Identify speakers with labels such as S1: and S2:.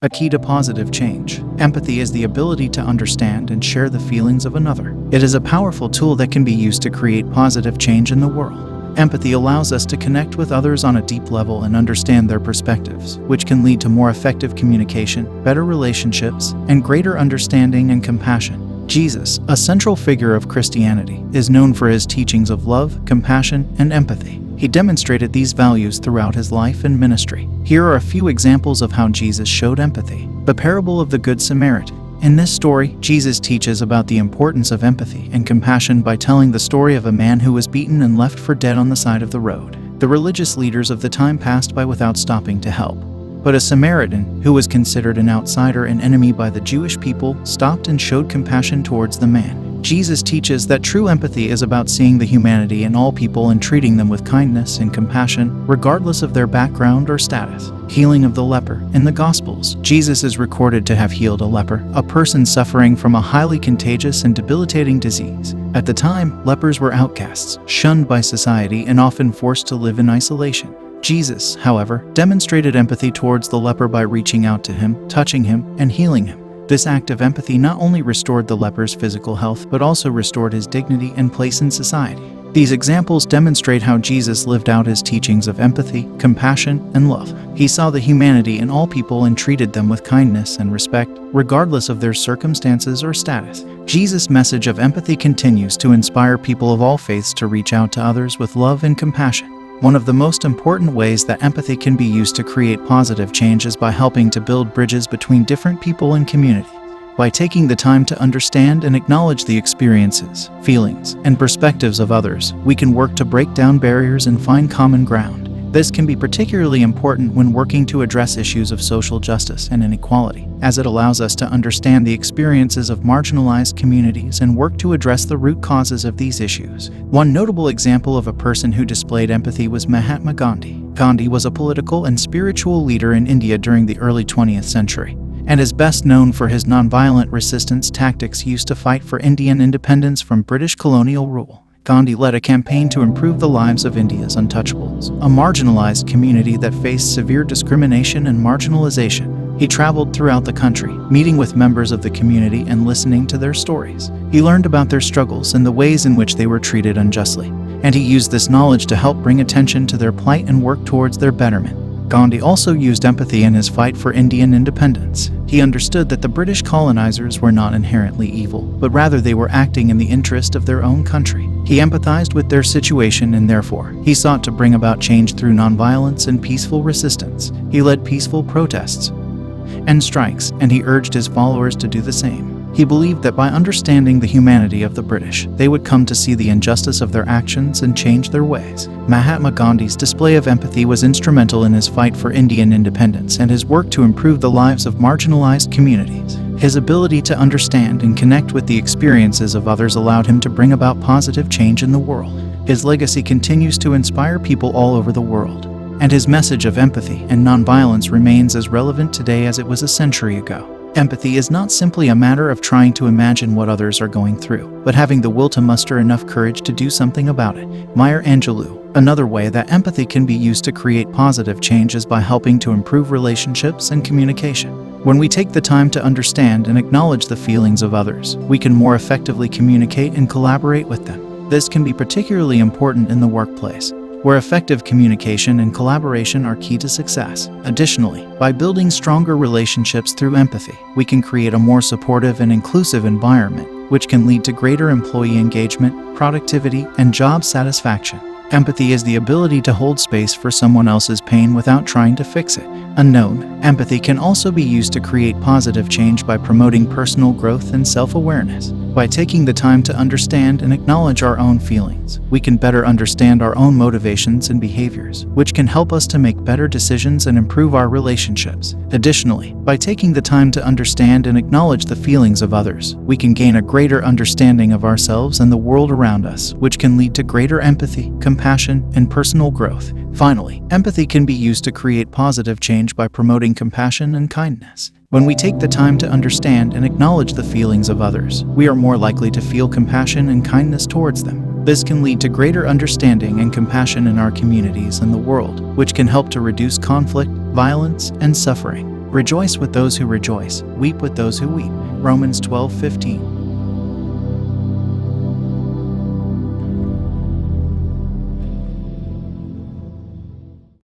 S1: A key to positive change. Empathy is the ability to understand and share the feelings of another. It is a powerful tool that can be used to create positive change in the world. Empathy allows us to connect with others on a deep level and understand their perspectives, which can lead to more effective communication, better relationships, and greater understanding and compassion. Jesus, a central figure of Christianity, is known for his teachings of love, compassion, and empathy. He demonstrated these values throughout his life and ministry. Here are a few examples of how Jesus showed empathy. The parable of the Good Samaritan. In this story, Jesus teaches about the importance of empathy and compassion by telling the story of a man who was beaten and left for dead on the side of the road. The religious leaders of the time passed by without stopping to help. But a Samaritan, who was considered an outsider and enemy by the Jewish people, stopped and showed compassion towards the man. Jesus teaches that true empathy is about seeing the humanity in all people and treating them with kindness and compassion, regardless of their background or status. Healing of the leper. In the Gospels, Jesus is recorded to have healed a leper, a person suffering from a highly contagious and debilitating disease. At the time, lepers were outcasts, shunned by society, and often forced to live in isolation. Jesus, however, demonstrated empathy towards the leper by reaching out to him, touching him, and healing him. This act of empathy not only restored the leper's physical health, but also restored his dignity and place in society. These examples demonstrate how Jesus lived out his teachings of empathy, compassion, and love. He saw the humanity in all people and treated them with kindness and respect, regardless of their circumstances or status. Jesus' message of empathy continues to inspire people of all faiths to reach out to others with love and compassion. One of the most important ways that empathy can be used to create positive change is by helping to build bridges between different people and communities. By taking the time to understand and acknowledge the experiences, feelings, and perspectives of others, we can work to break down barriers and find common ground. This can be particularly important when working to address issues of social justice and inequality, as it allows us to understand the experiences of marginalized communities and work to address the root causes of these issues. One notable example of a person who displayed empathy was Mahatma Gandhi. Gandhi was a political and spiritual leader in India during the early 20th century, and is best known for his nonviolent resistance tactics used to fight for Indian independence from British colonial rule. Gandhi led a campaign to improve the lives of India's untouchables, a marginalized community that faced severe discrimination and marginalization. He traveled throughout the country, meeting with members of the community and listening to their stories. He learned about their struggles and the ways in which they were treated unjustly, and he used this knowledge to help bring attention to their plight and work towards their betterment. Gandhi also used empathy in his fight for Indian independence. He understood that the British colonizers were not inherently evil, but rather they were acting in the interest of their own country. He empathized with their situation and therefore, he sought to bring about change through nonviolence and peaceful resistance. He led peaceful protests and strikes, and he urged his followers to do the same. He believed that by understanding the humanity of the British, they would come to see the injustice of their actions and change their ways. Mahatma Gandhi's display of empathy was instrumental in his fight for Indian independence and his work to improve the lives of marginalized communities. His ability to understand and connect with the experiences of others allowed him to bring about positive change in the world. His legacy continues to inspire people all over the world, and his message of empathy and nonviolence remains as relevant today as it was a century ago. Empathy is not simply a matter of trying to imagine what others are going through, but having the will to muster enough courage to do something about it. Maya Angelou. Another way that empathy can be used to create positive change is by helping to improve relationships and communication. When we take the time to understand and acknowledge the feelings of others, we can more effectively communicate and collaborate with them. This can be particularly important in the workplace, where effective communication and collaboration are key to success. Additionally, by building stronger relationships through empathy, we can create a more supportive and inclusive environment, which can lead to greater employee engagement, productivity, and job satisfaction. Empathy is the ability to hold space for someone else's pain without trying to fix it. Unknown. Empathy can also be used to create positive change by promoting personal growth and self-awareness. By taking the time to understand and acknowledge our own feelings, we can better understand our own motivations and behaviors, which can help us to make better decisions and improve our relationships. Additionally, by taking the time to understand and acknowledge the feelings of others, we can gain a greater understanding of ourselves and the world around us, which can lead to greater empathy, compassion, and personal growth. Finally, empathy can be used to create positive change by promoting compassion and kindness. When we take the time to understand and acknowledge the feelings of others, we are more likely to feel compassion and kindness towards them. This can lead to greater understanding and compassion in our communities and the world, which can help to reduce conflict, violence, and suffering. Rejoice with those who rejoice, weep with those who weep. Romans 12:15.